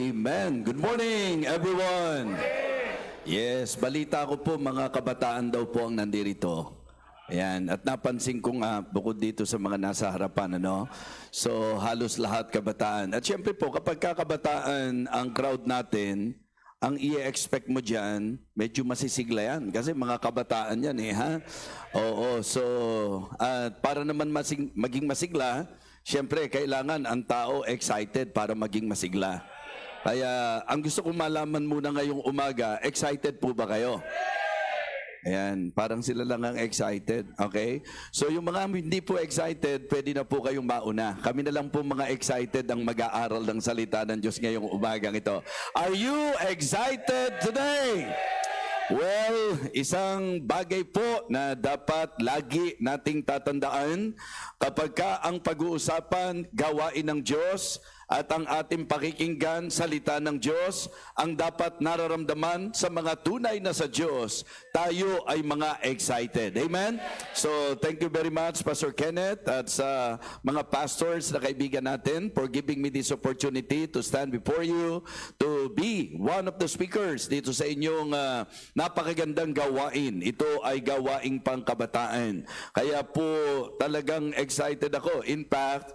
Amen. Good morning, everyone. Yes, balita ko po mga kabataan daw po ang nandirito. Ayan, at napansin ko nga bukod dito sa mga nasa harapan, ano? So, halos lahat kabataan. At syempre po, kapag kakabataan ang crowd natin, ang i-expect mo dyan, medyo masisigla yan. Kasi mga kabataan yan eh, ha? Oo, so, para naman maging masigla, syempre, kailangan ang tao excited para maging masigla. Kaya, ang gusto kong malaman muna ngayong umaga, excited po ba kayo? Ayan, parang sila lang ang excited, okay? So yung mga hindi po excited, pwede na po kayong mauna. Kami na lang po mga excited ang mag-aaral ng salita ng Diyos ngayong umagang ito. Are you excited today? Well, isang bagay po na dapat lagi nating tatandaan kapag ka ang pag-uusapan gawain ng Diyos at ang ating pakikinggan salita ng Diyos, ang dapat nararamdaman sa mga tunay na sa Diyos, tayo ay mga excited. Amen? So, thank you very much, Pastor Kenneth, at sa mga pastors na kaibigan natin for giving me this opportunity to stand before you, to be one of the speakers dito sa inyong napakagandang gawain. Ito ay gawaing pangkabataan. Kaya po talagang excited ako. In fact,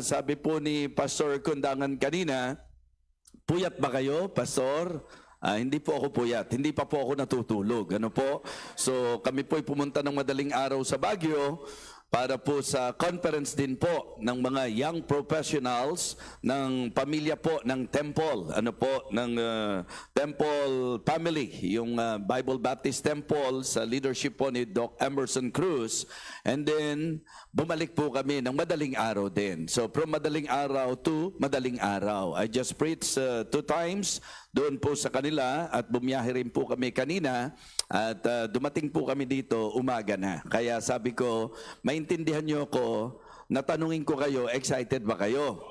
sabi po ni Pastor Kundangan kanina, puyat ba kayo, Pastor? Hindi po ako puyat. Hindi pa po ako natutulog. Ano po? So kami po ay pumunta ng madaling araw sa Baguio para po sa conference din po ng mga young professionals ng pamilya po ng Temple, ano po, ng Temple family, yung Bible Baptist Temple sa leadership po ni Doc Emerson Cruz. And then, bumalik po kami ng madaling araw din. So, from madaling araw to madaling araw. I just preached 2 times doon po sa kanila at bumiyahe rin po kami kanina at dumating po kami dito umaga na. Kaya sabi ko, maintindihan niyo ako, natanungin ko kayo, excited ba kayo?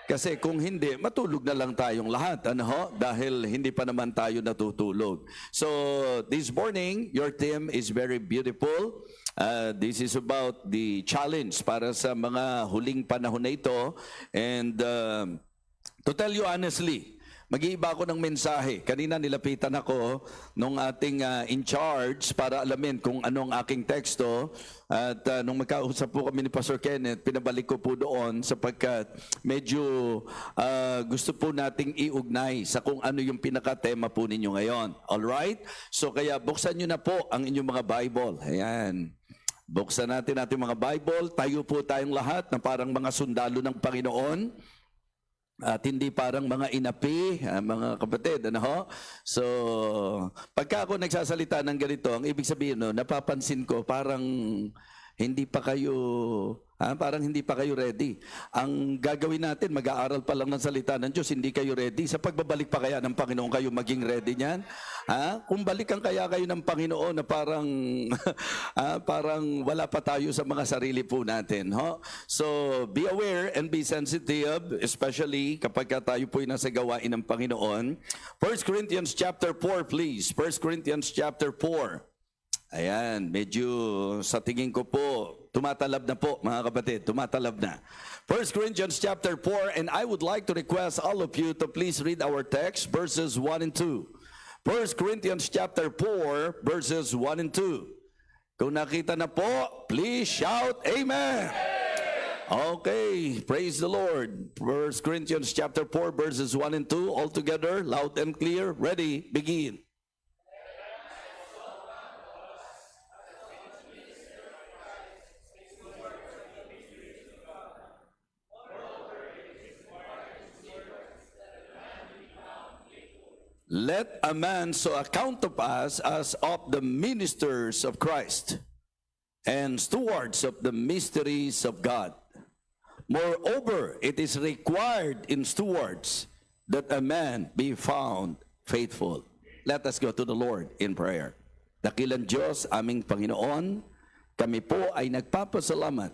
Kasi kung hindi, matulog na lang tayong lahat, ano ho? Dahil hindi pa naman tayo natutulog. So, this morning, your theme is very beautiful. This is about the challenge para sa mga huling panahon na ito. And to tell you honestly, mag-iiba ako ng mensahe. Kanina nilapitan ako nung ating in charge para alamin kung ano ang aking teksto. At nung magkausap po kami ni Pastor Kenneth, pinabalik ko po doon sapagkat medyo gusto po nating iugnay sa kung ano yung pinaka-tema po ninyo ngayon. Alright? So kaya buksan nyo na po ang inyong mga Bible. Ayan. Buksan natin ating mga Bible. Tayo po tayong lahat na parang mga sundalo ng Panginoon. At hindi parang mga inapi, mga kapatid, ano ho? So, pagka ako nagsasalita ng ganito, ang ibig sabihin, no, napapansin ko, parang hindi pa kayo ready. Ang gagawin natin, mag-aaral pa lang ng salita ng Diyos, hindi kayo ready. Sa pagbabalik pa kaya ng Panginoon kayo maging ready niyan? Kung balikan kaya kayo ng Panginoon na parang, parang wala pa tayo sa mga sarili po natin. Ho? So, be aware and be sensitive, especially kapag tayo po ay nasa gawain ng Panginoon. 1 Corinthians chapter 4, please. 1 Corinthians chapter 4. Ayan, medyo sa tingin ko po, tumatalab na po mga kapatid, tumatalab na. 1 Corinthians chapter 4, and I would like to request all of you to please read our text, verses 1 and 2. 1 Corinthians chapter 4, verses 1 and 2. Kung nakita na po, please shout, Amen! Okay, praise the Lord. 1 Corinthians chapter 4, verses 1 and 2, all together, loud and clear, ready, begin. Let a man so account of us as of the ministers of Christ and stewards of the mysteries of God. Moreover, it is required in stewards that a man be found faithful. Let us go to the Lord in prayer. Dakilang Diyos, aming Panginoon, kami po ay nagpapasalamat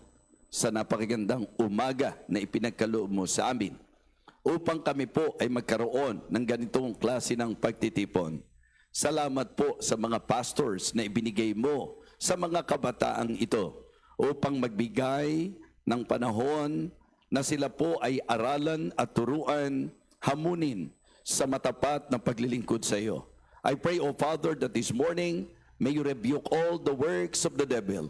sa napakagandang umaga na ipinagkaloob mo sa amin, upang kami po ay magkaroon ng ganitong klase ng pagtitipon. Salamat po sa mga pastors na ibinigay mo sa mga kabataang ito upang magbigay ng panahon na sila po ay aralan at turuan, hamunin sa matapat na paglilingkod sa iyo. I pray, O Father, that this morning, may you rebuke all the works of the devil.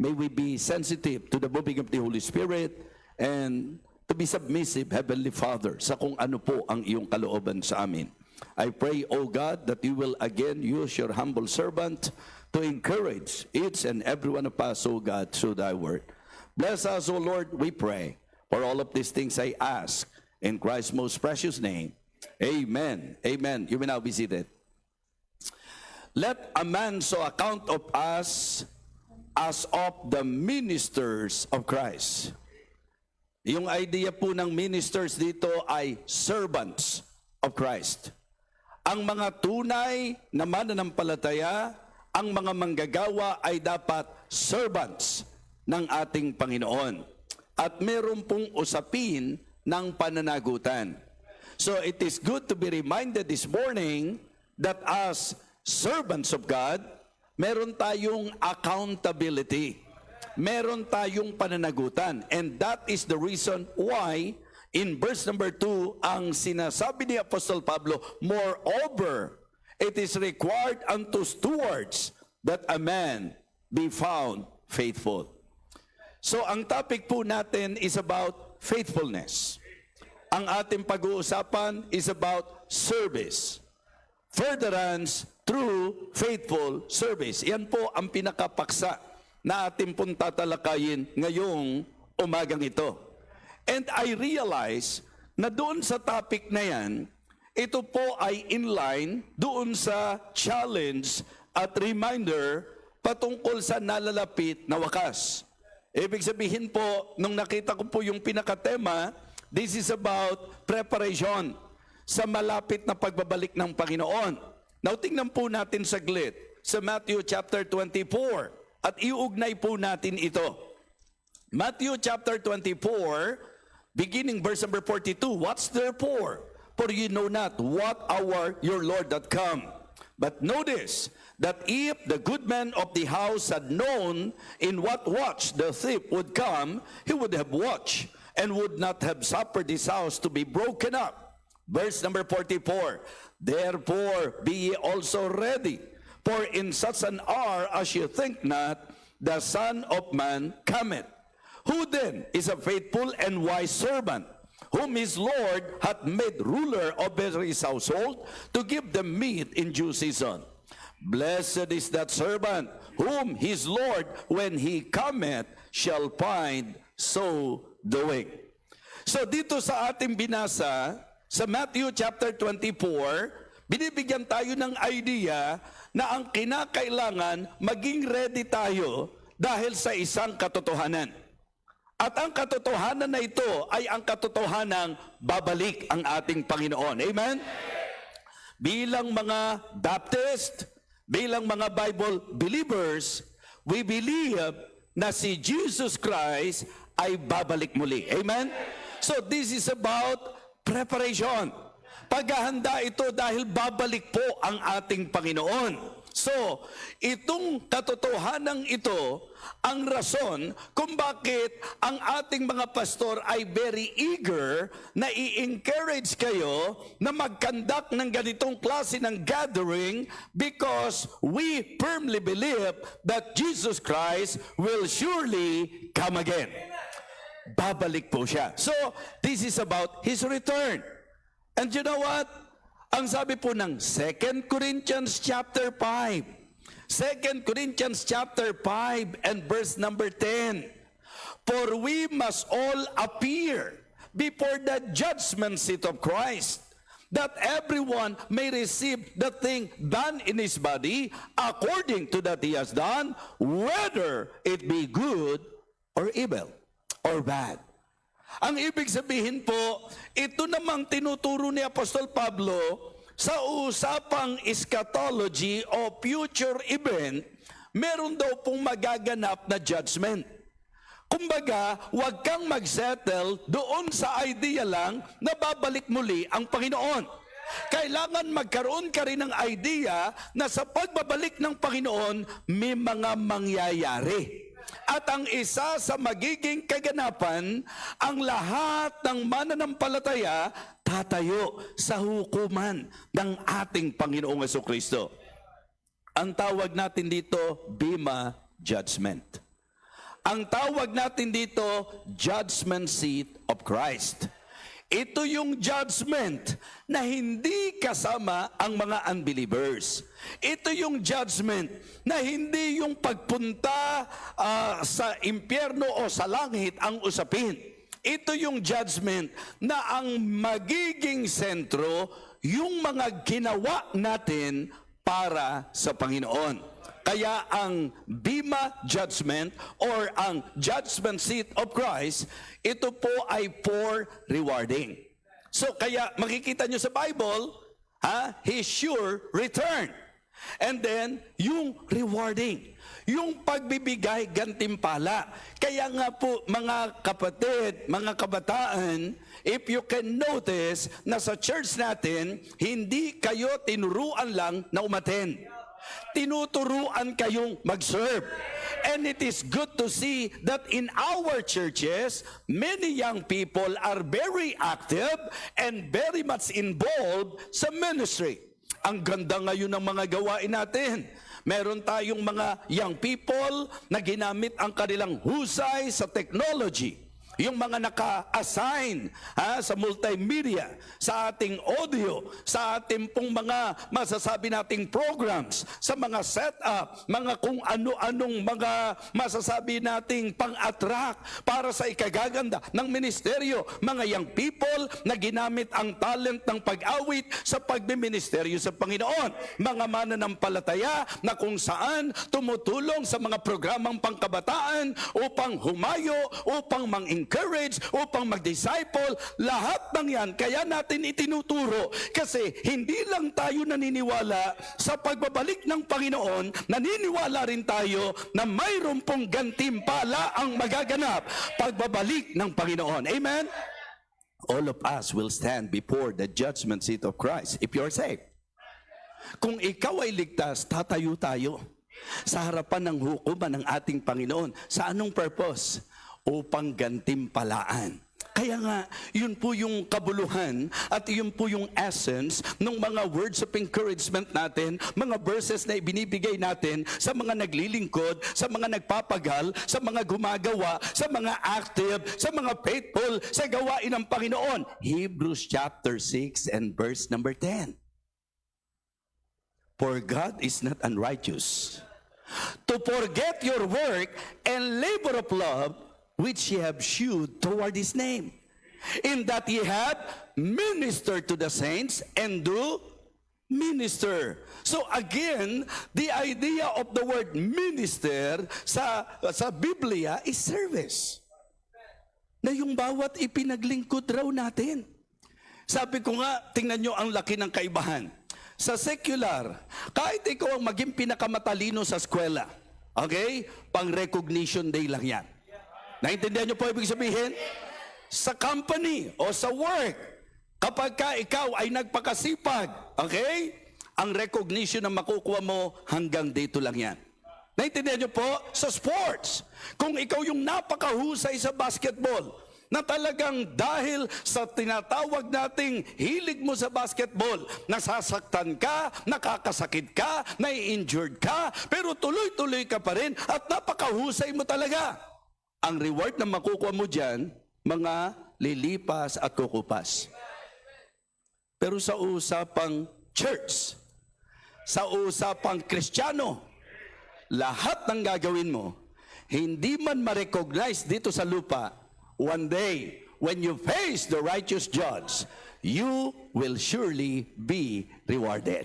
May we be sensitive to the moving of the Holy Spirit and to be submissive, Heavenly Father, sa kung ano po ang iyong kalooban sa amin. I pray, O God, that you will again use your humble servant to encourage each and every one of us, O God, through thy word. Bless us, O Lord, we pray. For all of these things I ask in Christ's most precious name. Amen. Amen. You may now be seated. Let a man so account of us as of the ministers of Christ. Yung idea po ng ministers dito ay servants of Christ. Ang mga tunay na mananampalataya, ang mga manggagawa ay dapat servants ng ating Panginoon. At meron pong usapin ng pananagutan. So it is good to be reminded this morning that as servants of God, meron tayong accountability. Meron tayong pananagutan. And that is the reason why in verse number 2, ang sinasabi ni Apostol Pablo, moreover, it is required unto stewards that a man be found faithful. So ang topic po natin is about faithfulness. Ang ating pag-uusapan is about service. Furtherance through faithful service. Yan po ang pinakapaksa na ating pong tatalakayin ngayong umagang ito. And I realize na doon sa topic na yan, ito po ay in line doon sa challenge at reminder patungkol sa nalalapit na wakas. Ibig sabihin po, nung nakita ko po yung pinakatema, this is about preparation sa malapit na pagbabalik ng Panginoon. Now, tingnan po natin saglit sa Matthew chapter 24 at iugnay po natin ito. Matthew chapter 24, beginning verse number 42, what's therefore? For you know not what hour your Lord doth come. But notice that if the good man of the house had known in what watch the thief would come, he would have watched and would not have suffered his house to be broken up. Verse number 44, therefore be ye also ready, for in such an hour as you think not, the Son of Man cometh. Who then is a faithful and wise servant, whom his Lord hath made ruler over his household, to give them meat in due season? Blessed is that servant, whom his Lord, when he cometh, shall find so doing. So dito sa ating binasa, sa Matthew chapter 24, binibigyan tayo ng idea na ang kinakailangan maging ready tayo dahil sa isang katotohanan. At ang katotohanan na ito ay ang katotohanang babalik ang ating Panginoon. Amen? Bilang mga Baptist, bilang mga Bible believers, we believe na si Jesus Christ ay babalik muli. Amen? So this is about preparation. Paghahanda ito dahil babalik po ang ating Panginoon. So, itong katotohanan ito ang rason kung bakit ang ating mga pastor ay very eager na i-encourage kayo na mag-conduct ng ganitong klase ng gathering because we firmly believe that Jesus Christ will surely come again. Babalik po siya. So, this is about His return. And you know what? Ang sabi po ng 2 Corinthians chapter 5. 2 Corinthians chapter 5 and verse number 10. For we must all appear before the judgment seat of Christ, that everyone may receive the thing done in his body according to that he has done, whether it be good or evil or bad. Ang ibig sabihin po, ito namang tinuturo ni Apostol Pablo sa usapang eschatology o future event, meron daw pong magaganap na judgment. Kumbaga, huwag kang mag-settle doon sa idea lang na babalik muli ang Panginoon. Kailangan magkaroon ka rin ng idea na sa pagbabalik ng Panginoon, may mga mangyayari. At ang isa sa magiging kaganapan, ang lahat ng mananampalataya tatayo sa hukuman ng ating Panginoong Jesucristo. Ang tawag natin dito, Bema Judgment. Ang tawag natin dito, Judgment Seat of Christ. Ito yung judgment na hindi kasama ang mga unbelievers. Ito yung judgment na hindi yung pagpunta sa impyerno o sa langit ang usapin. Ito yung judgment na ang magiging sentro yung mga ginawa natin para sa Panginoon. Kaya ang Bema Judgment or ang Judgment Seat of Christ, ito po ay for rewarding. So kaya makikita nyo sa Bible, His sure return. And then, yung rewarding, yung pagbibigay gantimpala. Kaya nga po mga kapatid, mga kabataan, if you can notice na sa church natin, hindi kayo tinuruan lang na umattend. Tinuturuan kayong mag-serve. And it is good to see that in our churches, many young people are very active and very much involved sa ministry. Ang ganda ngayon ng mga gawain natin. Meron tayong mga young people na ginamit ang kanilang husay sa technology. Yung mga naka-assign sa multimedia, sa ating audio, sa ating pong mga masasabi nating programs, sa mga setup, mga kung ano-anong mga masasabi nating pang-attract para sa ikagaganda ng ministeryo. Mga young people na ginamit ang talent ng pag-awit sa pagbiministeryo sa Panginoon. Mga mananampalataya na kung saan tumutulong sa mga programang pangkabataan upang humayo, upang mang-encourage, upang mag-disciple, lahat ng yan, kaya natin itinuturo. Kasi hindi lang tayo naniniwala sa pagbabalik ng Panginoon, naniniwala rin tayo na mayroon pong gantimpala ang magaganap pagbabalik ng Panginoon. Amen? All of us will stand before the judgment seat of Christ if you are saved. Kung ikaw ay ligtas, tatayo tayo sa harapan ng hukuman ng ating Panginoon. Sa anong purpose? Upang gantimpalaan. Kaya nga, yun po yung kabuluhan at yun po yung essence ng mga words of encouragement natin, mga verses na ibinibigay natin sa mga naglilingkod, sa mga nagpapagal, sa mga gumagawa, sa mga active, sa mga faithful, sa gawain ng Panginoon. Hebrews chapter 6 and verse number 10. For God is not unrighteous to forget your work and labor of love which ye have shewed toward his name, in that ye have ministered to the saints and do minister. So again, the idea of the word minister sa Biblia is service. Na yung bawat ipinaglingkod raw natin. Sabi ko nga, tingnan nyo ang laki ng kaibahan. Sa secular, kahit ikaw ang maging pinakamatalino sa eskwela, okay? Pang-recognition day lang yan. Naintindihan nyo po ibig sabihin? Sa company o sa work, kapag ka ikaw ay nagpakasipag, okay? Ang recognition na makukuha mo hanggang dito lang yan. Naintindihan nyo po? Sa sports, kung ikaw yung napakahusay sa basketball, na talagang dahil sa tinatawag nating hilig mo sa basketball, nasasaktan ka, nakakasakit ka, nai-injured ka, pero tuloy-tuloy ka pa rin at napakahusay mo talaga. Ang reward na makukuha mo dyan, mga lilipas at kukupas. Pero sa usapang church, sa usapang Kristiyano, lahat ng gagawin mo, hindi man ma-recognize dito sa lupa, one day, when you face the righteous judge, you will surely be rewarded.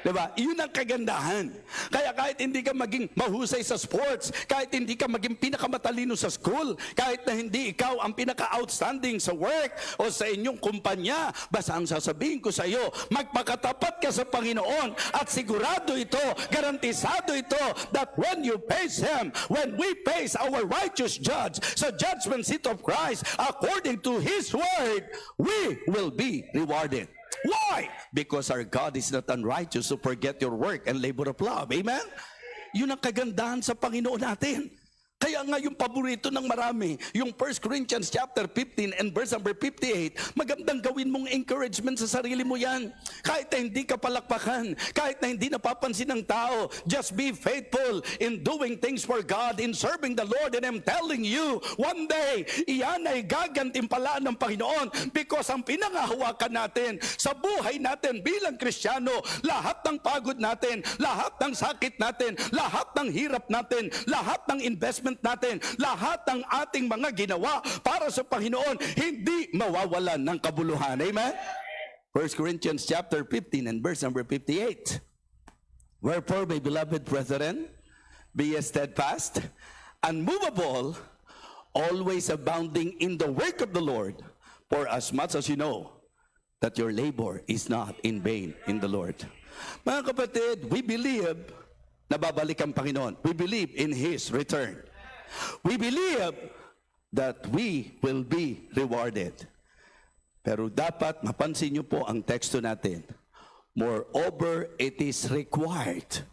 Diba? Yun ang kagandahan. Kaya kahit hindi ka maging mahusay sa sports, kahit hindi ka maging pinakamatalino sa school, kahit na hindi ikaw ang pinaka-outstanding sa work o sa inyong kumpanya, basta ang sasabihin ko sa iyo, magpakatapat ka sa Panginoon at sigurado ito, garantisado ito, that when you face Him, when we face our righteous judge sa judgment seat of Christ, according to His word, we will be rewarded. Why? Because our God is not unrighteous to forget your work and labor of love. Amen? Yun ang kagandahan sa Panginoon natin. Kaya nga yung paborito ng marami, yung 1 Corinthians chapter 15 and verse number 58, magandang gawin mong encouragement sa sarili mo yan. Kahit na hindi ka palakpakan, kahit na hindi napapansin ng tao, just be faithful in doing things for God, in serving the Lord. And I'm telling you, one day, iyan ay gagantimpalaan ng Panginoon because ang pinangahawakan natin sa buhay natin bilang Kristiyano, lahat ng pagod natin, lahat ng sakit natin, lahat ng hirap natin, lahat ng investment natin, lahat ng ating mga ginawa para sa Panginoon, hindi mawawalan ng kabuluhan. Amen? 1 Corinthians chapter 15 and verse number 58. Wherefore, my beloved brethren, be ye steadfast, unmovable, always abounding in the work of the Lord, for as much as you know that your labor is not in vain in the Lord. Mga kapatid, we believe na babalik ang Panginoon. We believe in His return. We believe that we will be rewarded. Pero dapat mapansin niyo po ang teksto natin. Moreover, it is required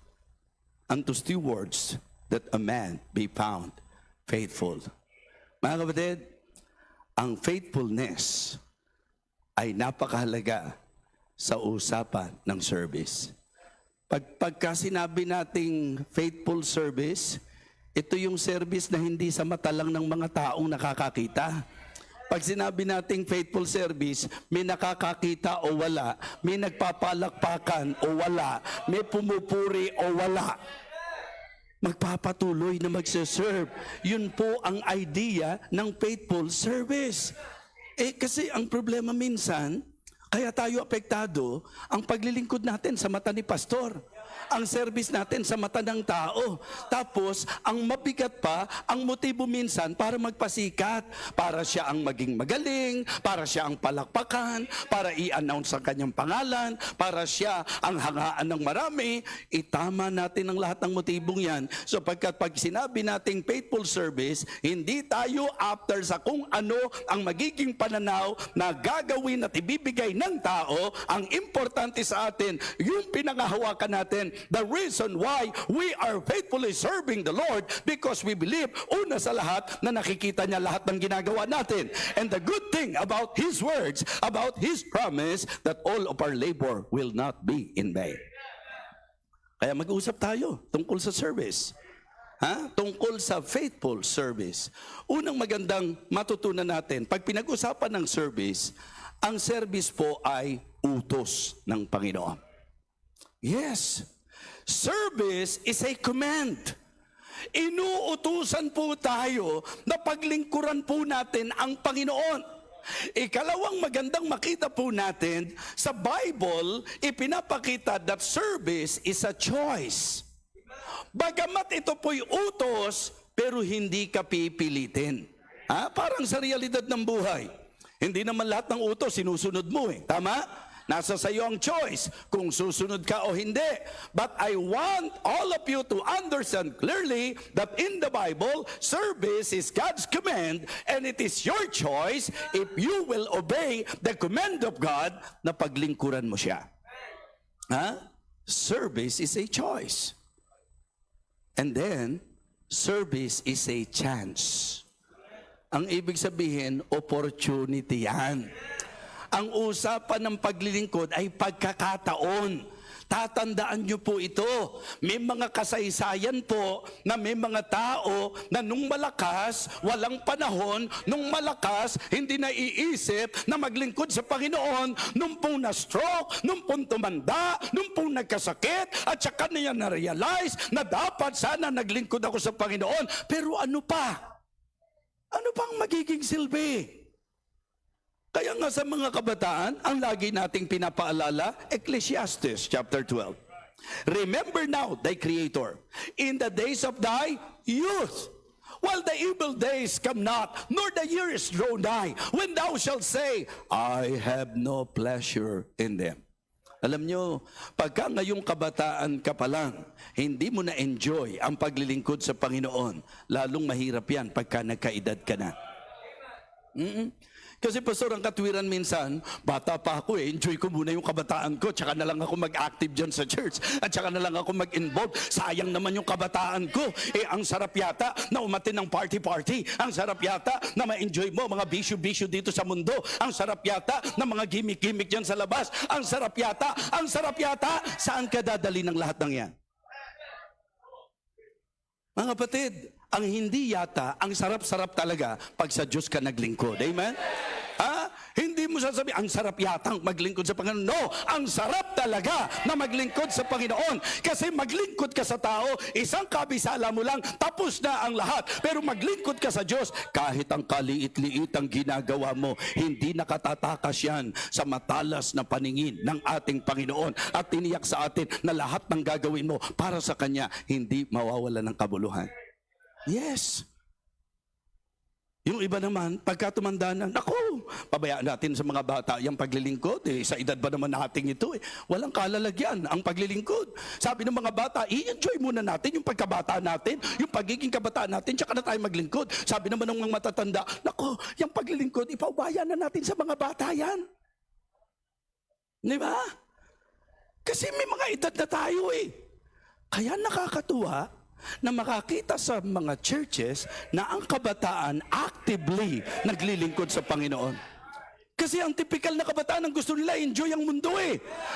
unto stewards that a man be found faithful. Mga kapatid, ang faithfulness ay napakahalaga sa usapan ng service. Pagka sinabi nating faithful service, ito yung service na hindi sa mata lang ng mga taong nakakakita. Pag sinabi nating faithful service, may nakakakita o wala, may nagpapalakpakan o wala, may pumupuri o wala, magpapatuloy na magsiserve. Yun po ang idea ng faithful service. Kasi ang problema minsan, kaya tayo apektado, ang paglilingkod natin sa mata ni pastor, ang service natin sa mata ng tao. Tapos, ang mabigat pa, ang motibo minsan para magpasikat, para siya ang maging magaling, para siya ang palakpakan, para i-announce ang kanyang pangalan, para siya ang hangaan ng marami. Itama natin ang lahat ng motibong yan. So pag sinabi nating faithful service, hindi tayo after sa kung ano ang magiging pananaw na gagawin at ibibigay ng tao. Ang importante sa atin, yung pinangahawakan natin, the reason why we are faithfully serving the Lord, because we believe, una sa lahat, na nakikita niya lahat ng ginagawa natin. And the good thing about His words, about His promise, that all of our labor will not be in vain. Kaya mag-usap tayo tungkol sa service. Tungkol sa faithful service. Unang magandang matutunan natin, pag pinag-usapan ng service, ang service po ay utos ng Panginoon. Yes, service is a command. Inuutusan po tayo na paglingkuran po natin ang Panginoon. Ikalawang magandang makita po natin, sa Bible, ipinapakita that service is a choice. Bagamat ito po'y utos, pero hindi ka pipilitin. Parang sa realidad ng buhay. Hindi naman lahat ng utos sinusunod mo Tama? Nasa sa iyo ang choice kung susunod ka o hindi. But I want all of you to understand clearly that in the Bible, service is God's command, and it is your choice if you will obey the command of God na paglingkuran mo siya. Service is a choice. And then, service is a chance. Ang ibig sabihin, opportunity yan. Ang usapan ng paglilingkod ay pagkakataon. Tatandaan nyo po ito. May mga kasaysayan po na may mga tao na nung malakas, walang panahon, nung malakas, hindi naiisip na maglingkod sa Panginoon, nung pong na-stroke, nung pong tumanda, nung pong nagkasakit, at saka niya na-realize na dapat sana naglingkod ako sa Panginoon. Pero ano pa? Ano pang magiging silbi? Kaya nga sa mga kabataan, ang lagi nating pinapaalala, Ecclesiastes chapter 12. Remember now thy Creator in the days of thy youth, while the evil days come not, nor the years draw nigh, when thou shalt say, I have no pleasure in them. Alam nyo, pagka ngayong kabataan ka pa lang, hindi mo na-enjoy ang paglilingkod sa Panginoon, lalong mahirap yan pagka nagkaedad ka na. Kasi pastor, ang katwiran minsan, bata pa ako enjoy ko muna yung kabataan ko, tsaka na lang ako mag-active dyan sa church, at tsaka na lang ako mag-involve. Sayang naman yung kabataan ko. Ang sarap yata na umatin ng party-party. Ang sarap yata na ma-enjoy mo mga bisyo-bisyo dito sa mundo. Ang sarap yata na mga gimmick-gimmick dyan sa labas. Ang sarap yata. Saan ka dadali ng lahat ng yan? Mga kapatid, ang hindi yata, ang sarap-sarap talaga pag sa Diyos ka naglingkod. Amen? Hindi mo sasabihin, ang sarap yatang maglingkod sa Panginoon. No, ang sarap talaga na maglingkod sa Panginoon. Kasi maglingkod ka sa tao, isang kabisala mo lang, tapos na ang lahat. Pero maglingkod ka sa Diyos, kahit ang kaliit-liit ang ginagawa mo, hindi nakatatakas yan sa matalas na paningin ng ating Panginoon. At tiniyak sa atin na lahat ng gagawin mo para sa Kanya, hindi mawawala ng kabuluhan. Yes. Yung iba naman, pagka tumanda na, naku, pabayaan natin sa mga bata yung paglilingkod. Sa edad ba naman natin ito? Walang kalalagyan ang paglilingkod. Sabi ng mga bata, i-enjoy muna natin yung pagkabata natin, yung pagiging kabataan natin, tsaka na tayo maglingkod. Sabi naman ng mga matatanda, naku, yung paglilingkod, ipaubaya na natin sa mga bata yan. Di ba? Kasi may mga edad na tayo Kaya nakakatuwa na makakita sa mga churches na ang kabataan actively naglilingkod sa Panginoon. Kasi ang typical na kabataan ang gusto nila enjoy ang mundo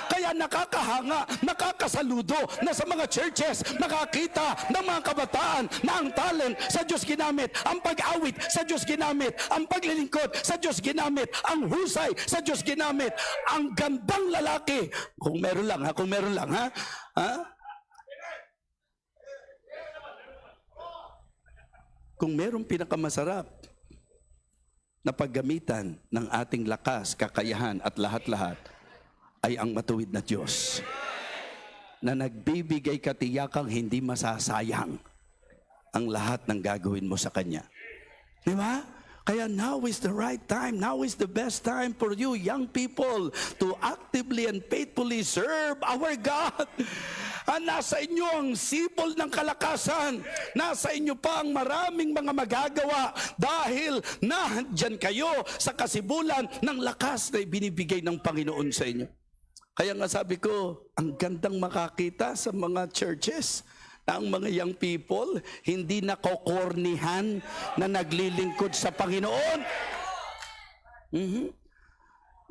Kaya nakakahanga, nakakasaludo na sa mga churches nakakita ng mga kabataan na ang talent sa Diyos ginamit, ang pag-awit sa Diyos ginamit, ang paglilingkod sa Diyos ginamit, ang husay sa Diyos ginamit, ang gandang lalaki. Kung meron lang ha? Kung merong pinakamasarap na paggamitan ng ating lakas, kakayahan at lahat-lahat ay ang matuwid na Diyos na nagbibigay katiyakang hindi masasayang ang lahat ng gagawin mo sa Kanya. Di ba? Kaya now is the right time, now is the best time for you young people to actively and faithfully serve our God. Nasa inyo ang sipol ng kalakasan, nasa inyo pa ang maraming mga magagawa dahil nandyan kayo sa kasibulan ng lakas na ibinibigay ng Panginoon sa inyo. Kaya nga sabi ko, ang gandang makakita sa mga churches na ang mga young people hindi nakokornihan na naglilingkod sa Panginoon.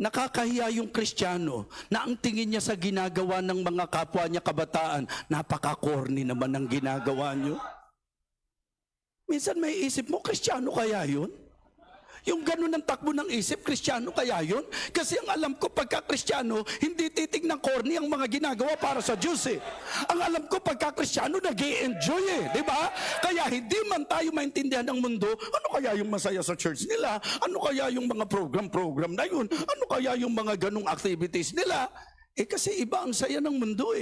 Nakakahiya yung Kristiyano na ang tingin niya sa ginagawa ng mga kapwa niya kabataan, napaka-corny naman ang ginagawa niyo. Minsan may isip mo, Kristiyano kaya yun? Yung ganun ang takbo ng isip, Kristiyano kaya yun? Kasi ang alam ko, pagka-Kristiyano, hindi titignan corny ang mga ginagawa para sa Diyos Ang alam ko, pagka-Kristiyano, nag-i-enjoy di ba? Kaya hindi man tayo maintindihan ng mundo, ano kaya yung masaya sa church nila? Ano kaya yung mga program na yun? Ano kaya yung mga ganung activities nila? Kasi iba ang saya ng mundo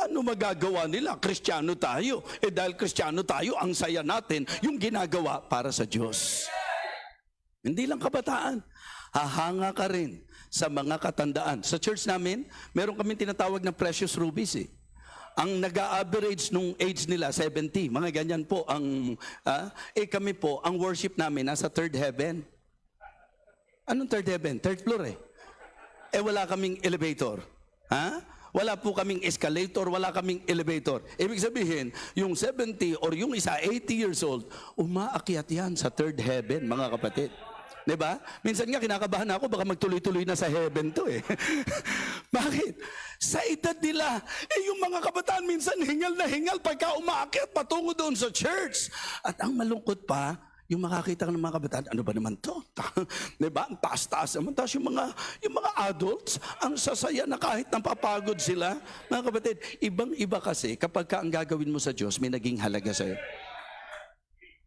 Ano magagawa nila? Kristiyano tayo. Dahil Kristiyano tayo, ang saya natin, yung ginagawa para sa Diyos. Hindi lang kabataan, hahanga ka rin sa mga katandaan. Sa church namin, meron kami tinatawag na precious rubies Ang nag-average nung age nila, 70. Mga ganyan po. Kami po, ang worship namin nasa third heaven. Anong third heaven? Third floor wala kaming elevator. Wala po kaming escalator, wala kaming elevator. Ibig sabihin, yung 70 or yung isa, 80 years old, umaakyat yan sa third heaven, mga kapatid. Diba? Minsan nga kinakabahan ako, baka magtuloy-tuloy na sa heaven to Bakit? Sa edad nila, yung mga kabataan minsan hingal na hingal pagka umaakyat patungo doon sa church. At ang malungkot pa, yung makakita ng mga kabataan, ano ba naman to? Diba? Ang taas-taas naman. Tapos yung mga adults, ang sasaya na kahit napapagod sila. Mga kapatid, ibang-iba kasi kapag ka ang gagawin mo sa Diyos, may naging halaga sa'yo.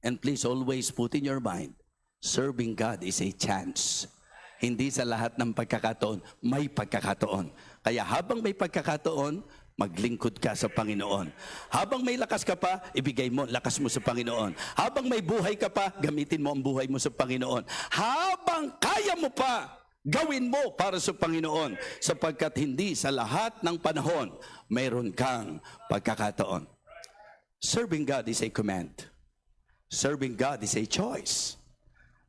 And please always put in your mind, serving God is a chance. Hindi sa lahat ng pagkakataon, may pagkakataon. Kaya habang may pagkakataon, maglingkod ka sa Panginoon. Habang may lakas ka pa, ibigay mo lakas mo sa Panginoon. Habang may buhay ka pa, gamitin mo ang buhay mo sa Panginoon. Habang kaya mo pa, gawin mo para sa Panginoon. Sapagkat hindi sa lahat ng panahon, mayroon kang pagkakataon. Serving God is a command. Serving God is a choice.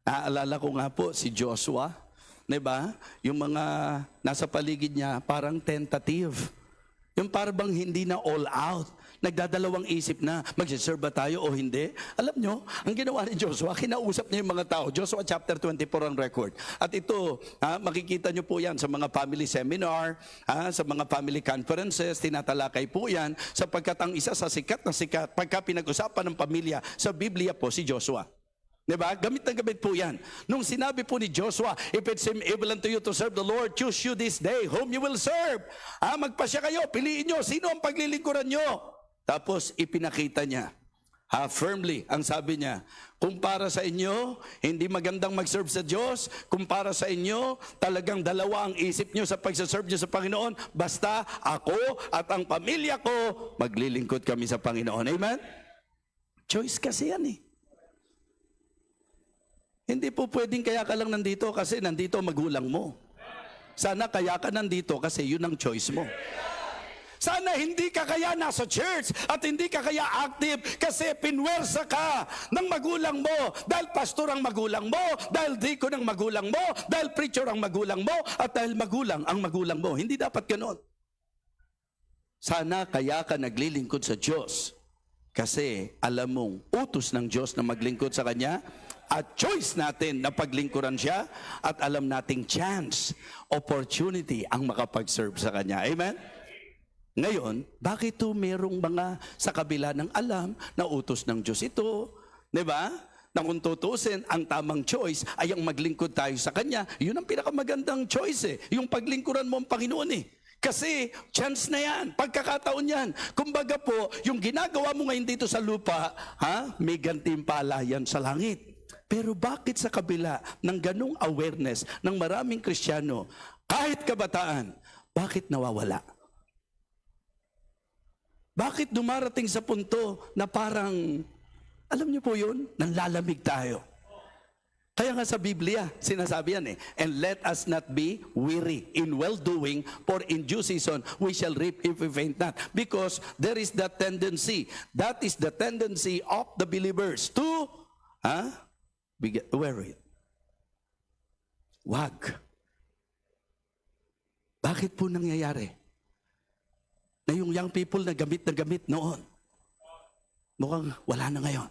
Naaalala ko nga po si Joshua, 'di ba? Yung mga nasa paligid niya parang tentative. Yung parang hindi na all out. Nagdadalawang isip na, magsiserve ba tayo o hindi? Alam nyo, ang ginawa ni Joshua, kinausap niya yung mga tao. Joshua chapter 24 ang record. At ito, makikita nyo po yan sa mga family seminar, sa mga family conferences, tinatalakay po yan, sapagkat ang isa sa sikat na sikat, pagka pinag-usapan ng pamilya, sa Biblia po si Joshua. Diba? Gamit na gamit po yan. Nung sinabi po ni Joshua, if it seem evil unto you to serve the Lord, choose you this day whom you will serve. Magpasya kayo, piliin nyo, sino ang paglilingkuran nyo? Tapos ipinakita niya, firmly, ang sabi niya, kung para sa inyo, hindi magandang mag-serve sa Diyos, kung para sa inyo, talagang dalawa ang isip nyo sa pag-serve nyo sa Panginoon, basta ako at ang pamilya ko, maglilingkod kami sa Panginoon. Amen? Choice kasi yan eh. Hindi po pwedeng kaya ka lang nandito kasi nandito magulang mo. Sana kaya ka nandito kasi yun ang choice mo. Sana hindi ka kaya nasa church at hindi ka kaya active kasi pinwersa ka ng magulang mo. Dahil pastor ang magulang mo, dahil deacon ang magulang mo, dahil preacher ang magulang mo, at dahil magulang ang magulang mo. Hindi dapat ganoon. Sana kaya ka naglilingkod sa Diyos kasi alam mong utos ng Diyos na maglingkod sa Kanya. At choice natin na paglingkuran siya at alam nating chance, opportunity ang makapag-serve sa Kanya. Amen? Ngayon, bakit ito merong mga sa kabila ng alam na utos ng Diyos ito? Diba? Na kung tutusin, ang tamang choice ay ang maglingkod tayo sa Kanya. Yun ang pinakamagandang choice eh. Yung paglingkuran mo ang Panginoon eh. Kasi chance na yan, pagkakataon yan. Kumbaga po, yung ginagawa mo ngayon dito sa lupa, may gantimpala yan sa langit. Pero bakit sa kabila ng ganong awareness ng maraming Kristiyano, kahit kabataan, bakit nawawala? Bakit dumarating sa punto na parang, alam niyo po yun, nanlalamig tayo? Kaya nga sa Biblia, sinasabi yan eh, and let us not be weary in well-doing, for in due season we shall reap if we faint not. Because there is that tendency, that is the tendency of the believers to, weary. Wag. Bakit po nangyayari? Na yung young people na gamit noon, mukhang wala na ngayon.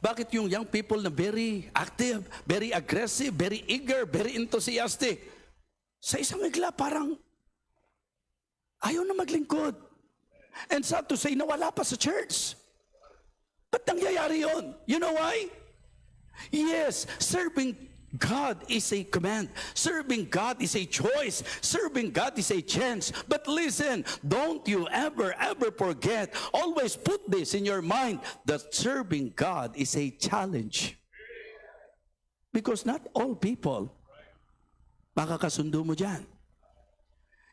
Bakit yung young people na very active, very aggressive, very eager, very enthusiastic, sa isang bigla parang ayaw na maglingkod. And sad to say, nawala pa sa church. Ba't nangyayari yun? You know why? Yes, serving God is a command. Serving God is a choice. Serving God is a chance. But listen, don't you ever forget, always put this in your mind, that serving God is a challenge. Because not all people makakasundo mo dyan.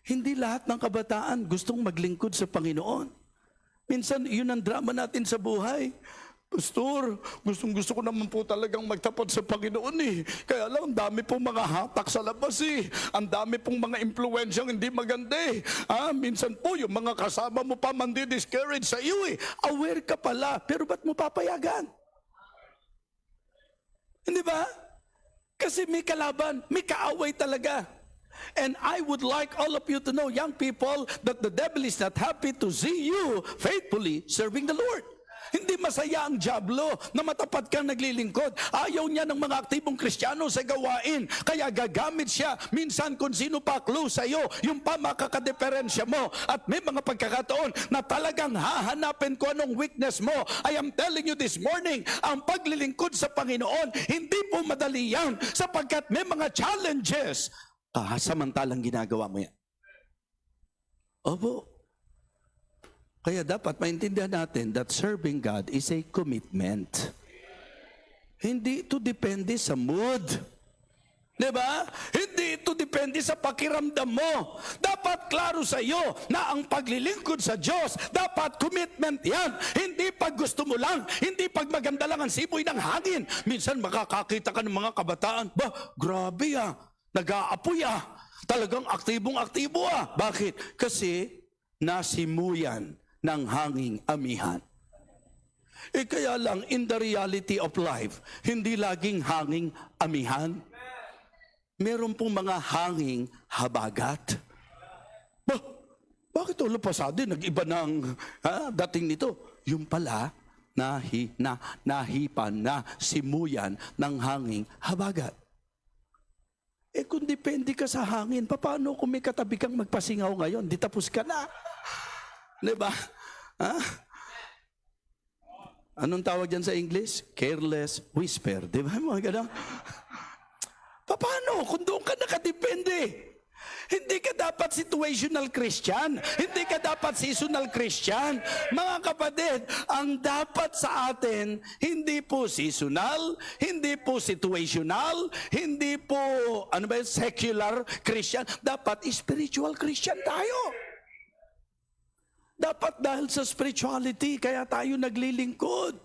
Hindi lahat ng kabataan gustong maglingkod sa Panginoon. Minsan, yun ang drama natin sa buhay. Pastor, gustong-gusto ko naman po talagang magtapat sa Panginoon eh. Kaya lang, ang dami pong mga hatak sa labas eh. Ang dami pong mga impluensyang hindi maganda eh. Minsan po, yung mga kasama mo pa mandi-discourage sa iyo eh. Aware ka pala, pero ba't mo papayagan? Hindi ba? Kasi may kalaban, may kaaway talaga. And I would like all of you to know, young people, that the devil is not happy to see you faithfully serving the Lord. Hindi masaya ang dyablo na matapat kang naglilingkod. Ayaw niya ng mga aktibong Kristiyano sa gawain. Kaya gagamit siya minsan kung sino pa close sa iyo, yung pa makakadeferensya mo. At may mga pagkakataon na talagang hahanapin ko anong weakness mo. I am telling you this morning, ang paglilingkod sa Panginoon, hindi po madali yan sapagkat may mga challenges. Samantalang ginagawa mo yan. Opo. Kaya dapat maintindihan natin that serving God is a commitment. Hindi ito depende sa mood. Diba? Hindi ito depende sa pakiramdam mo. Dapat klaro sa iyo na ang paglilingkod sa Diyos, dapat commitment yan. Hindi pag gusto mo lang, hindi pag maganda lang ang simoy ng hangin. Minsan makakakita ka ng mga kabataan, grabe nag-aapoy talagang aktibong-aktibo Bakit? Kasi nasimuyan ng hanging amihan. Kaya lang, in the reality of life, hindi laging hanging amihan. Meron pong mga hanging habagat. Bakit ulo pasado? Nag-iba ng dating nito. Yung pala, nahipan na simuyan ng hanging habagat. Kung depende ka sa hangin, paano kung may katabi kang magpasingaw ngayon? Di tapos ka na. Diba? Anong tawag dyan sa English? Careless whisper. Diba? Mga ganun. Paano kung doon ka nakadepende? Hindi ka dapat situational Christian. Hindi ka dapat seasonal Christian. Mga kapatid, ang dapat sa atin, hindi po seasonal, hindi po situational, hindi po, secular Christian. Dapat spiritual Christian tayo. Dapat dahil sa spirituality, kaya tayo naglilingkod.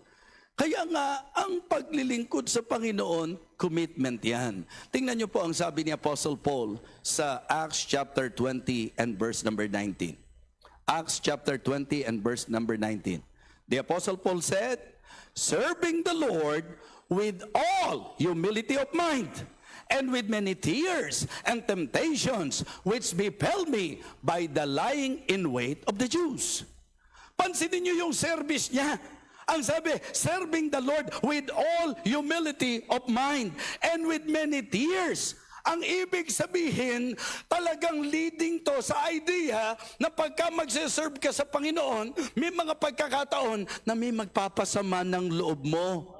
Kaya nga, ang paglilingkod sa Panginoon, commitment yan. Tingnan niyo po ang sabi ni Apostle Paul sa Acts chapter 20 and verse number 19. Acts chapter 20 and verse number 19. The Apostle Paul said, serving the Lord with all humility of mind, and with many tears and temptations which befell me by the lying in wait of the Jews. Pansinin niyo yung service niya. Ang sabi, serving the Lord with all humility of mind and with many tears. Ang ibig sabihin, talagang leading to sa idea na pagka magsiserve ka sa Panginoon, may mga pagkakataon na may magpapasama ng loob mo.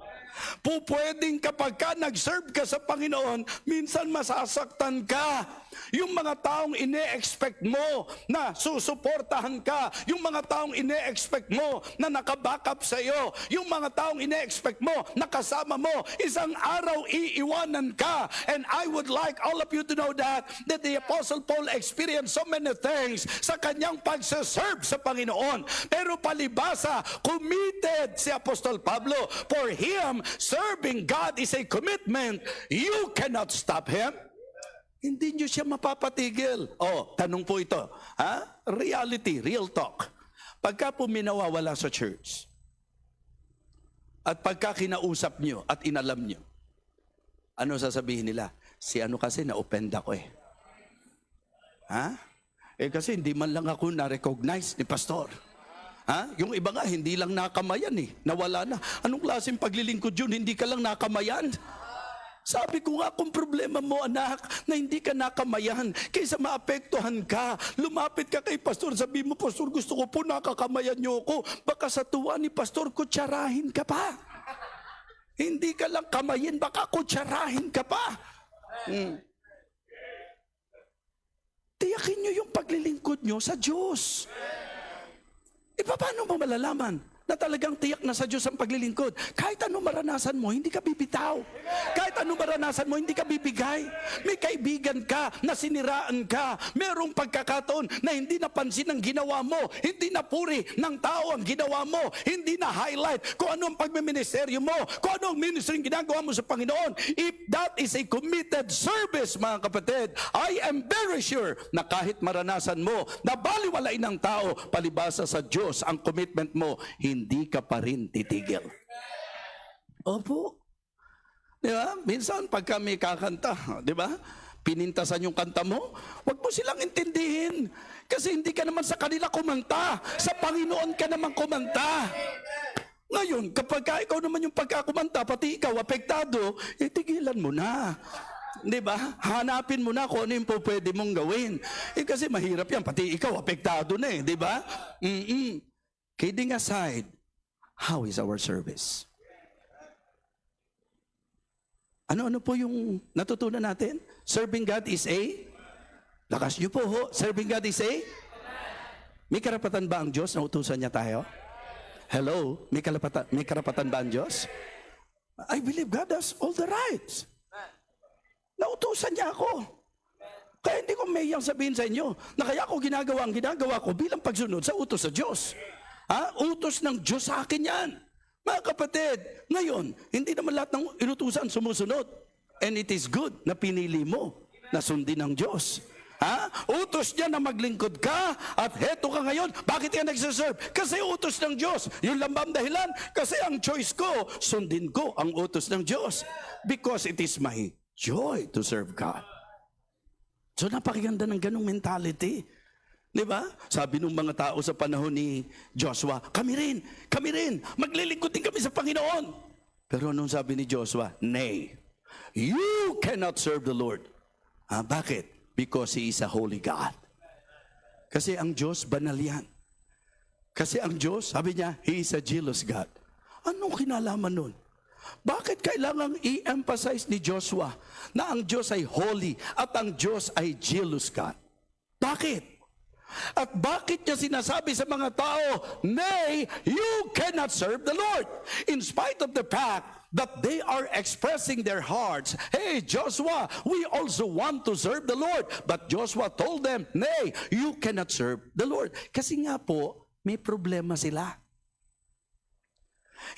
Pupwedeng kapag ka nag-serve ka sa Panginoon, minsan masasaktan ka. Yung mga taong ine-expect mo na susuportahan ka, yung mga taong ine-expect mo na nakabackup sa iyo, yung mga taong ine-expect mo na kasama mo, isang araw iiwanan ka. And I would like all of you to know that the Apostle Paul experienced so many things sa kanyang pagsaserve sa Panginoon. Pero palibasa, committed si Apostol Pablo. For him, serving God is a commitment. You cannot stop him. Hindi nyo siya mapapatigil. Tanong po ito. Reality, real talk. Pagka po minawawala sa church, at pagka kinausap nyo at inalam nyo, ano sasabihin nila? Si ano kasi na-offend ako eh. Kasi hindi man lang ako na-recognize ni pastor. Yung iba nga, hindi lang nakamayan eh. Nawala na. Anong klaseng paglilingkod yun? Hindi ka lang nakamayan. Sabi ko nga, kung problema mo anak, na hindi ka nakamayan, kaysa maapektuhan ka, lumapit ka kay pastor, sabi mo, pastor, gusto ko po nakakamayan niyo ako. Baka sa tuwa ni pastor, kutsarahin ka pa. Hindi ka lang kamayin, baka kutsarahin ka pa. Tiyakin niyo yung paglilingkod niyo sa Diyos. Paano mo malalaman na talagang tiyak na sa Diyos ang paglilingkod? Kahit ano maranasan mo, hindi ka bibitaw. Kahit ano maranasan mo, hindi ka bibigay. May kaibigan ka na siniraan ka. Merong pagkakataon na hindi napansin ang ginawa mo. Hindi napuri ng tao ang ginawa mo. Hindi na highlight kung ano ang pagmiministeryo mo. Kung ano ang ministry ginagawa mo sa Panginoon. If that is a committed service, mga kapatid, I am very sure na kahit maranasan mo na baliwalain ng tao, palibasa sa Diyos ang commitment mo, hindi ka pa rin titigil. Opo. Di ba? Minsan pag kami kakanta, di ba? Pinintasan yung kanta mo, wag mo silang intindihin. Kasi hindi ka naman sa kanila kumanta. Sa Panginoon ka naman kumanta. Ngayon, kapag ikaw naman yung pagkakumanta, pati ikaw apektado, tigilan mo na. Di ba? Hanapin mo na kung ano yung pwede mong gawin. Kasi mahirap yan, pati ikaw apektado na eh. Di ba? Kidding aside, how is our service? Ano po yung natutunan natin? Serving God is a? Lakas niyo po ho. Serving God is a? May karapatan ba ang Diyos na utusan niya tayo? Hello? May karapatan ba ang Diyos? I believe God has all the rights. Nautusan niya ako. Kaya hindi ko mayang sabihin sa inyo na kaya ako ginagawa ang ginagawa ko bilang pagsunod sa utos sa Diyos. Utos ng Diyos sa akin yan. Mga kapatid, ngayon, hindi naman lahat ng inutusan sumusunod. And it is good na pinili mo na sundin ng Diyos. Ha? Utos niya na maglingkod ka at heto ka ngayon. Bakit ka nagsiserve? Kasi utos ng Diyos. Yun lang ba ang dahilan? Kasi ang choice ko, sundin ko ang utos ng Diyos. Because it is my joy to serve God. So napakaganda ng ganong mentality. Di ba? Sabi ng mga tao sa panahon ni Joshua, kami rin, maglilingkod din kami sa Panginoon. Pero anong sabi ni Joshua? Nay, you cannot serve the Lord. Bakit? Because He is a holy God. Kasi ang Diyos, banal yan. Kasi ang Diyos, sabi niya, He is a jealous God. Anong kinalaman nun? Bakit kailangang i-emphasize ni Joshua na ang Diyos ay holy at ang Diyos ay jealous God? Bakit? At bakit niya sinasabi sa mga tao, nay, you cannot serve the Lord? In spite of the fact that they are expressing their hearts, hey, Joshua, we also want to serve the Lord. But Joshua told them, nay, you cannot serve the Lord. Kasi nga po, may problema sila.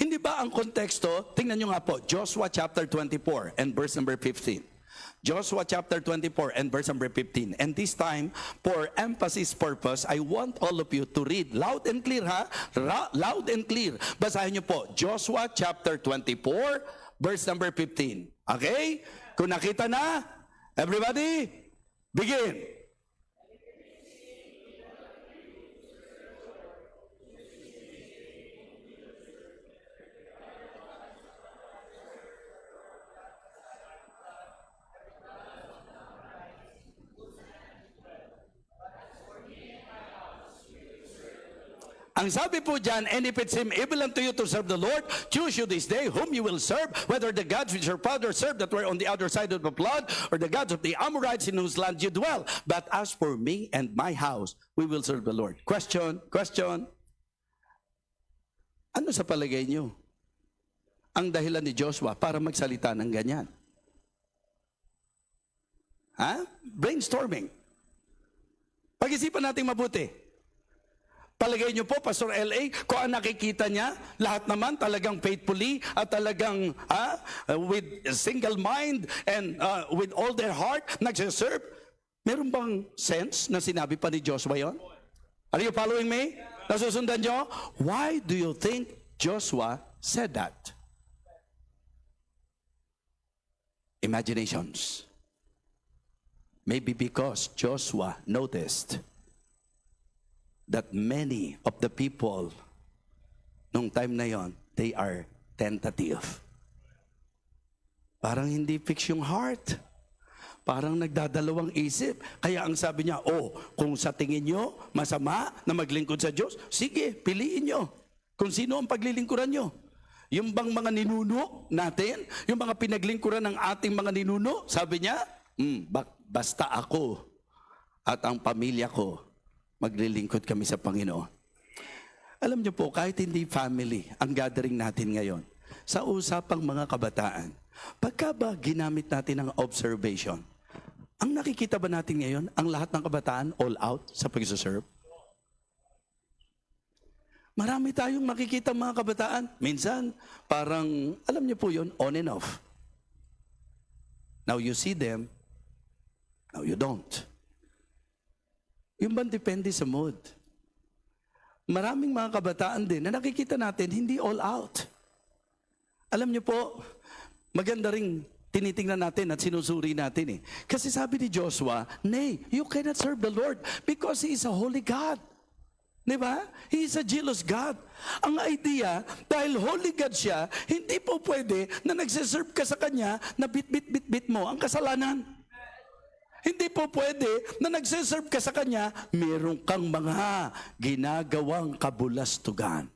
Hindi ba ang konteksto, tingnan nyo nga po, Joshua chapter 24 and verse number 15. Joshua chapter 24 and verse number 15. And this time, for emphasis purpose, I want all of you to read loud and clear, ha? Loud and clear. Basahin nyo po, Joshua chapter 24, verse number 15. Okay? Kung nakita na, everybody, begin. Ang sabi po dyan, and if it seem evil unto you to serve the Lord, choose you this day whom you will serve, whether the gods which your fathers served that were on the other side of the flood, or the gods of the Amorites in whose land you dwell. But as for me and my house, we will serve the Lord. Question. Ano sa palagay nyo ang dahilan ni Joshua para magsalita ng ganyan? Brainstorming. Pag-isipan natin mabuti. Palagay niyo po, Pastor L.A., kung ang nakikita niya, lahat naman talagang faithfully at talagang with a single mind and with all their heart, nagsiserve. Meron bang sense na sinabi pa ni Joshua yon? Are you following me? Nasusundan niyo? Why do you think Joshua said that? Imaginations. Maybe because Joshua noticed that many of the people nung time na yon, they are tentative. Parang hindi fix yung heart. Parang nagdadalawang isip. Kaya ang sabi niya, kung sa tingin nyo masama na maglingkod sa Diyos, sige, piliin nyo. Kung sino ang paglilingkuran nyo. Yung bang mga ninuno natin, yung mga pinaglingkuran ng ating mga ninuno, sabi niya, basta ako at ang pamilya ko, maglilingkod kami sa Panginoon. Alam niyo po, kahit hindi family ang gathering natin ngayon, sa usapang mga kabataan, pagka ba ginamit natin ang observation, ang nakikita ba natin ngayon, ang lahat ng kabataan all out sa pag-serve? Marami tayong makikita mga kabataan. Minsan, parang, alam niyo po yun, on and off. Now you see them, now you don't. Yung bang depende sa mood. Maraming mga kabataan din na nakikita natin hindi all out. Alam niyo po, maganda ring tinitingnan natin at sinusuri natin eh. Kasi sabi ni Joshua, nay, you cannot serve the Lord because He is a holy God. Diba? He is a jealous God. Ang idea, dahil holy God siya, hindi po pwede na nagsiserve ka sa Kanya na bit mo ang kasalanan. Hindi po pwede na nagsiserve ka sa Kanya, meron kang mga ginagawang kabulastugan.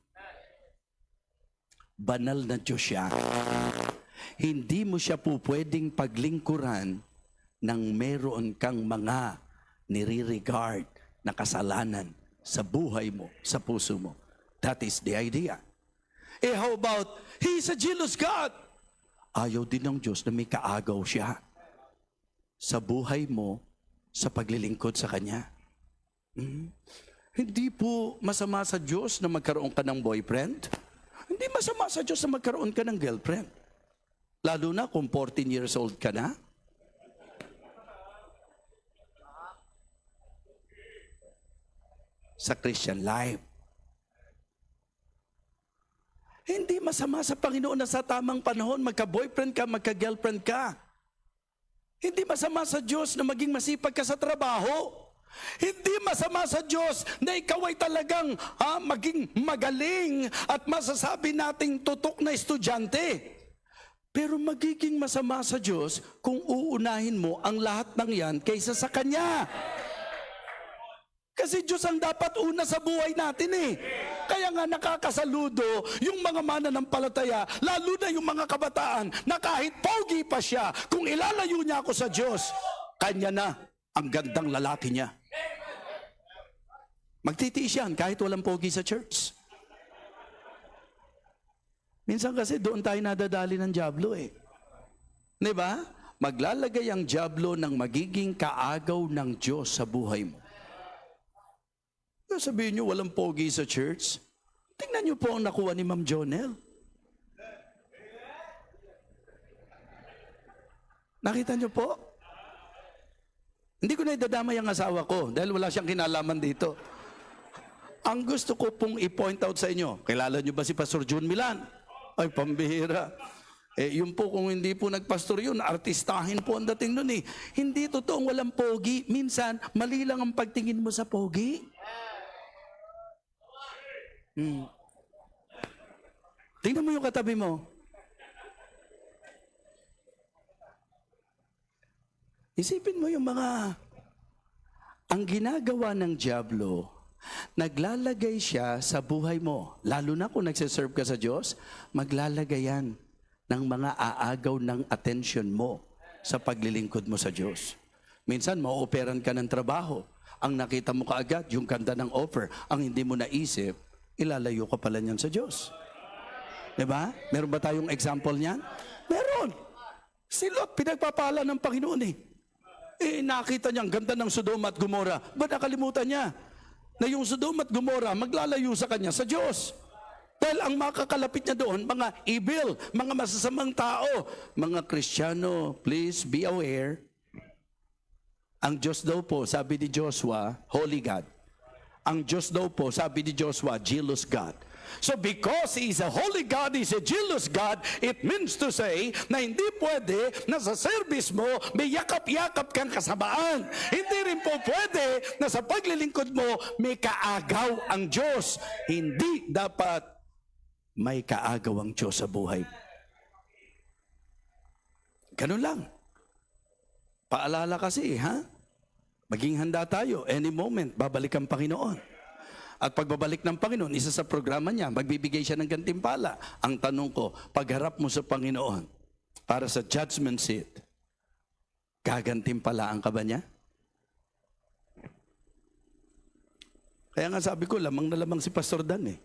Banal na Diyos siya. Hindi mo siya po pwedeng paglingkuran nang meron kang mga nire-regard na kasalanan sa buhay mo, sa puso mo. That is the idea. How about, He is a jealous God. Ayaw din ng Diyos na may kaagaw siya sa buhay mo, sa paglilingkod sa Kanya. Hindi po masama sa Diyos na magkaroon ka ng boyfriend. Hindi masama sa Diyos na magkaroon ka ng girlfriend. Lalo na kung 14 years old ka na. sa Christian life. Hindi masama sa Panginoon na sa tamang panahon, magka-boyfriend ka, magka-girlfriend ka. Hindi masama sa Diyos na maging masipag ka sa trabaho. Hindi masama sa Diyos na ikaw ay talagang maging magaling at masasabi nating tutok na estudyante. Pero magiging masama sa Diyos kung uunahin mo ang lahat ng yan kaysa sa Kanya. Kasi Diyos ang dapat una sa buhay natin eh. Kaya nga nakakasaludo yung mga mananampalataya, lalo na yung mga kabataan, na kahit pogi pa siya, kung ilalayo niya ako sa Diyos, Kanya na ang gandang lalaki niya. Magtitiis yan kahit walang pogi sa church. Minsan kasi doon tayo nadadali ng dyablo eh. Diba? Maglalagay ang dyablo ng magiging kaagaw ng Diyos sa buhay mo. Sabihin nyo, walang pogi sa church. Tingnan nyo po ang nakuha ni Ma'am Jonel. Nakita nyo po? Hindi ko na idadamay ang asawa ko dahil wala siyang kinalaman dito. Ang gusto ko pong i-point out sa inyo, kilala nyo ba si Pastor June Milan? Ay, pambihira. Yun po, kung hindi po nagpastor yun, artistahin po ang dating nun eh. Hindi totoong walang pogi. Minsan, mali lang ang pagtingin mo sa pogi. Tingnan mo yung katabi mo. Isipin mo yung mga ang ginagawa ng dyablo, naglalagay siya sa buhay mo. Lalo na kung nagsiserve ka sa Diyos, maglalagay yan ng mga aagaw ng attention mo sa paglilingkod mo sa Diyos. Minsan, ma-operan ka ng trabaho. Ang nakita mo kaagad, yung ganda ng offer. Ang hindi mo naisip, ilalayo ka pala niyan sa Diyos. Diba? Meron ba tayong example niyan? Meron. Si Lot, pinagpapala ng Panginoon eh. Nakita niya ang ganda ng Sodoma at Gomora. Ba't nakalimutan niya na yung Sodoma at Gomora maglalayo sa kanya sa Diyos? Dahil ang makakalapit niya doon, mga evil, mga masasamang tao. Mga Kristiyano, please be aware. Ang Diyos daw po, sabi ni Joshua, Holy God. Ang Diyos daw po, sabi ni Joshua, jealous God. So because He is a holy God, He is a jealous God, it means to say na hindi pwede na sa service mo may yakap-yakap kang kasamaan. Hindi rin po pwede na sa paglilingkod mo may kaagaw ang Diyos. Hindi dapat may kaagaw ang Diyos sa buhay. Ganun lang. Paalala kasi, ha? Maging handa tayo. Any moment, babalik ang Panginoon. At pagbabalik ng Panginoon, isa sa programa niya, magbibigay siya ng gantimpala. Ang tanong ko, pagharap mo sa Panginoon para sa judgment seat, gagantimpalaan ka ba niya? Kaya nga sabi ko, lamang na lamang si Pastor Dan eh.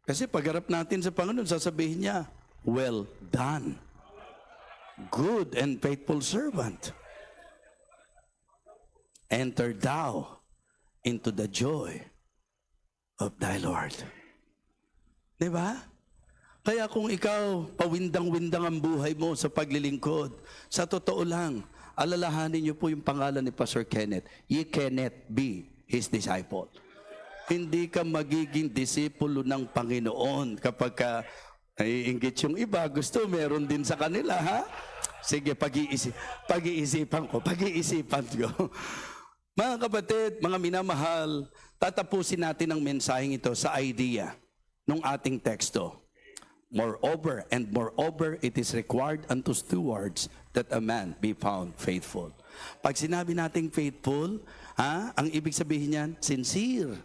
Kasi pagharap natin sa Panginoon, sasabihin niya, well done, good and faithful servant. Enter thou into the joy of thy Lord. Diba? Kaya kung ikaw, pawindang-windang ang buhay mo sa paglilingkod, sa totoo lang, alalahanin niyo po yung pangalan ni Pastor Kenneth. Ye cannot be his disciple. Hindi ka magiging disipulo ng Panginoon kapag ka naiinggit yung iba, gusto meron din sa kanila, ha? Sige, pag-iisipan ko. Mga kapatid, mga minamahal, tatapusin natin ang mensaheng ito sa idea ng ating teksto. Moreover, it is required unto stewards that a man be found faithful. Pag sinabi nating faithful, ang ibig sabihin niyan, sincere.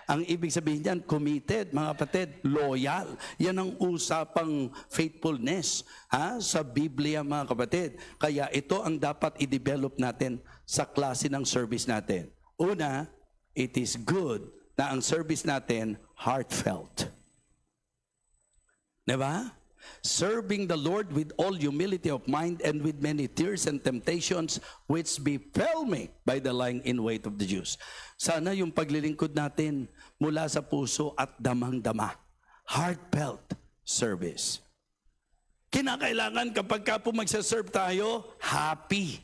Ang ibig sabihin niyan, committed, mga kapatid, loyal. Yan ang usapang faithfulness sa Biblia, mga kapatid. Kaya ito ang dapat i-develop natin sa klase ng service natin. Una, it is good na ang service natin heartfelt. Diba? Serving the Lord with all humility of mind and with many tears and temptations which befell me by the lying in wait of the Jews. Sana yung paglilingkod natin mula sa puso at damang-dama. Heartfelt service. Kinakailangan kapag ka po magsaserve tayo, happy,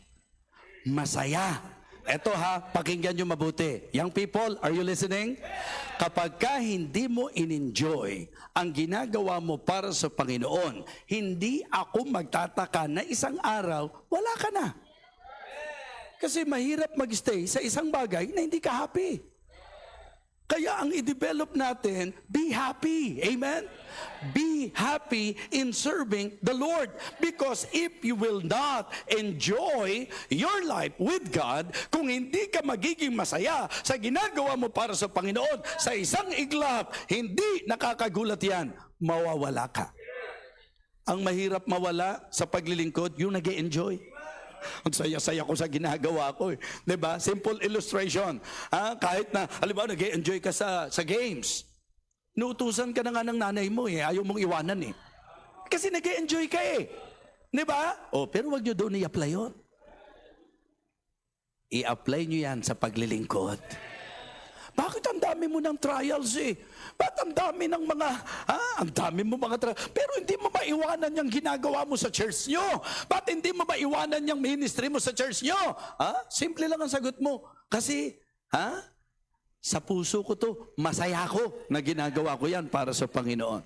masaya, Eto ha, pakinggan nyo mabuti. Young people, are you listening? Kapag ka hindi mo in-enjoy ang ginagawa mo para sa Panginoon, hindi ako magtataka na isang araw, wala ka na. Kasi mahirap mag-stay sa isang bagay na hindi ka happy. Kaya ang i-develop natin, be happy. Amen? Be happy in serving the Lord. Because if you will not enjoy your life with God, kung hindi ka magiging masaya sa ginagawa mo para sa Panginoon, sa isang iglap, hindi nakakagulat yan, mawawala ka. Ang mahirap mawala sa paglilingkod, yung nag-e-enjoy. Ang saya-saya ko sa ginagawa ko. Diba? Simple illustration. Kahit na, halimbawa, nag-enjoy ka sa games. Nuutusan ka na nga ng nanay mo ayaw mong iwanan Kasi nag-enjoy ka Diba? Pero wag nyo doon i-apply yun. I-apply nyo yan sa paglilingkod. Bakit ang dami mo ng trials Ba't ang dami ng mga, ang dami mo mga trials, pero hindi mo maiwanan yung ginagawa mo sa church nyo? Ba't hindi mo maiwanan yung ministry mo sa church nyo? Simple lang ang sagot mo. Kasi, sa puso ko to, masaya ko na ginagawa ko yan para sa Panginoon.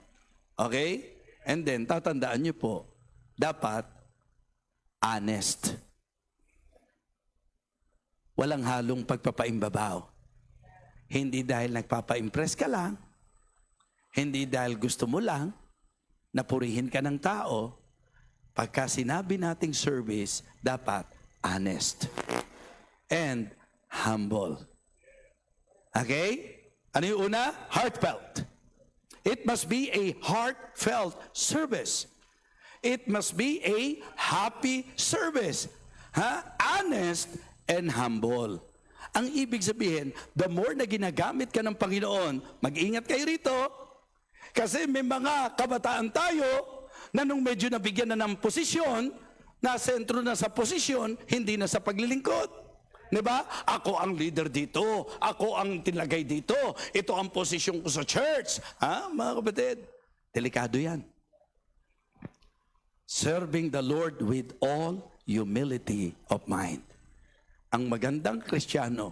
Okay? And then, tatandaan nyo po, dapat honest. Walang halong pagpapaimbabaw. Hindi dahil nagpapa-impress ka lang, hindi dahil gusto mo lang, napurihin ka ng tao. Pagka sinabi nating service, dapat honest and humble. Okay? Ano yung una? Heartfelt. It must be a heartfelt service. It must be a happy service. Honest and humble. Ang ibig sabihin, the more na ginagamit ka ng Panginoon, mag-ingat kayo rito, kasi may mga kabataan tayo na nung medyo nabigyan na ng posisyon, na sentro na sa posisyon, hindi na sa paglilingkod. Diba? Ako ang leader dito, ako ang tinlagay dito, ito ang posisyon ko sa church. Mga kapatid, delikado yan. Serving the Lord with all humility of mind. Ang magandang Kristiyano,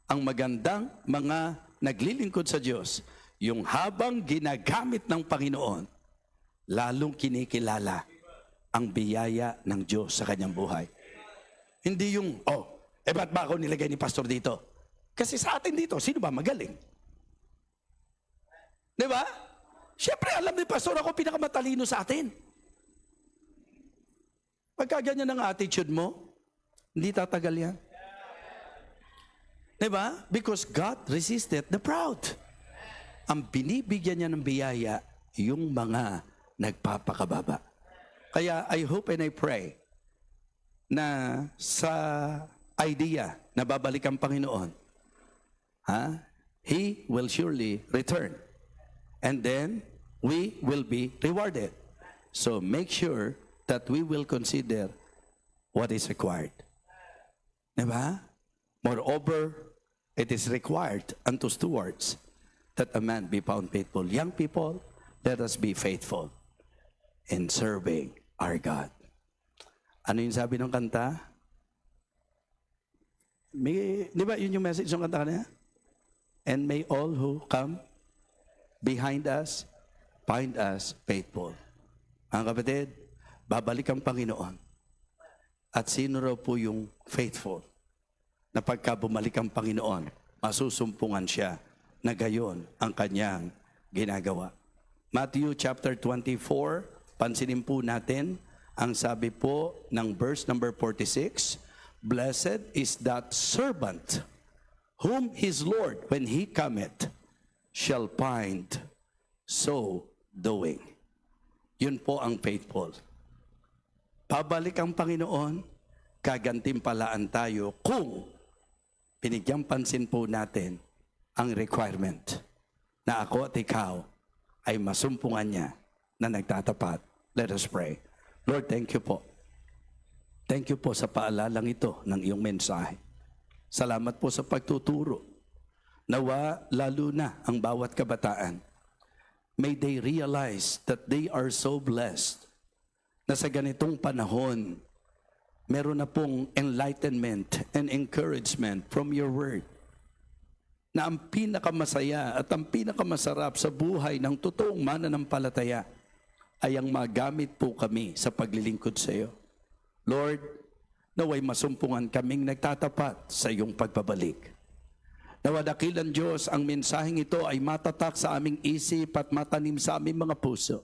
ang magandang mga naglilingkod sa Diyos, yung habang ginagamit ng Panginoon, lalong kinikilala ang biyaya ng Diyos sa kanyang buhay. Hindi yung, ba't ba ako nilagay ni pastor dito? Kasi sa atin dito, sino ba magaling? Di ba? Siyempre, alam ni pastor, ako pinakamatalino sa atin. Pagka ganyan ang attitude mo, hindi tatagal yan. Diba? Because God resisted the proud. Ang binibigyan niya ng biyaya, yung mga nagpapakababa. Kaya I hope and I pray na sa idea na babalik ang Panginoon, He will surely return. And then, we will be rewarded. So make sure that we will consider what is required. Diba? Moreover, it is required unto stewards that a man be found faithful. Young people, let us be faithful in serving our God. Ano yung sabi ng kanta? Di ba yun yung message ng kanta kanina? And may all who come behind us find us faithful. Ang kapatid, babalik ang Panginoon. At sino raw po yung faithful na pagka bumalik ang Panginoon, masusumpungan siya na gayon ang kanyang ginagawa. Matthew chapter 24, pansinin po natin ang sabi po ng verse number 46, Blessed is that servant whom his Lord, when he cometh, shall find so doing. Yun po ang faithful. Pabalik ang Panginoon, gagantimpalaan tayo kung binigyan pansin po natin ang requirement na ako at ikaw ay masumpungan niya na nagtatapat. Let us pray. Lord, thank you po. Thank you po sa paalalang ito ng iyong mensahe. Salamat po sa pagtuturo. Nawa lalo na ang bawat kabataan. May they realize that they are so blessed na sa ganitong panahon meron na pong enlightenment and encouragement from your word na ang pinakamasaya at ang pinakamasarap sa buhay ng totoong mananampalataya ay ang magamit po kami sa paglilingkod sa iyo. Lord, naway masumpungan kaming nagtatapat sa iyong pagbabalik. Nawa dakilan Diyos, ang mensaheng ito ay matatak sa aming isip at matanim sa aming mga puso.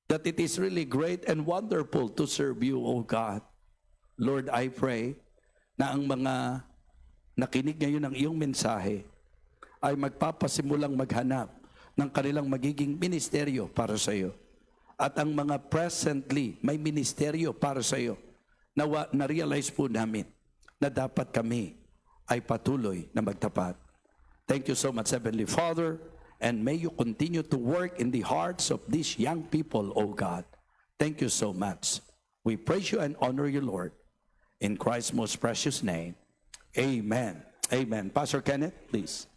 That it is really great and wonderful to serve you, O God. Lord, I pray na ang mga nakinig ngayon ng iyong mensahe ay magpapasimulang maghanap ng kanilang magiging ministeryo para sa iyo. At ang mga presently may ministeryo para sa iyo, na-realize po namin na dapat kami ay patuloy na magtapat. Thank you so much, Heavenly Father, and may you continue to work in the hearts of these young people, O God. Thank you so much. We praise you and honor you, Lord. In Christ's most precious name, amen. Amen. Pastor Kenneth, please.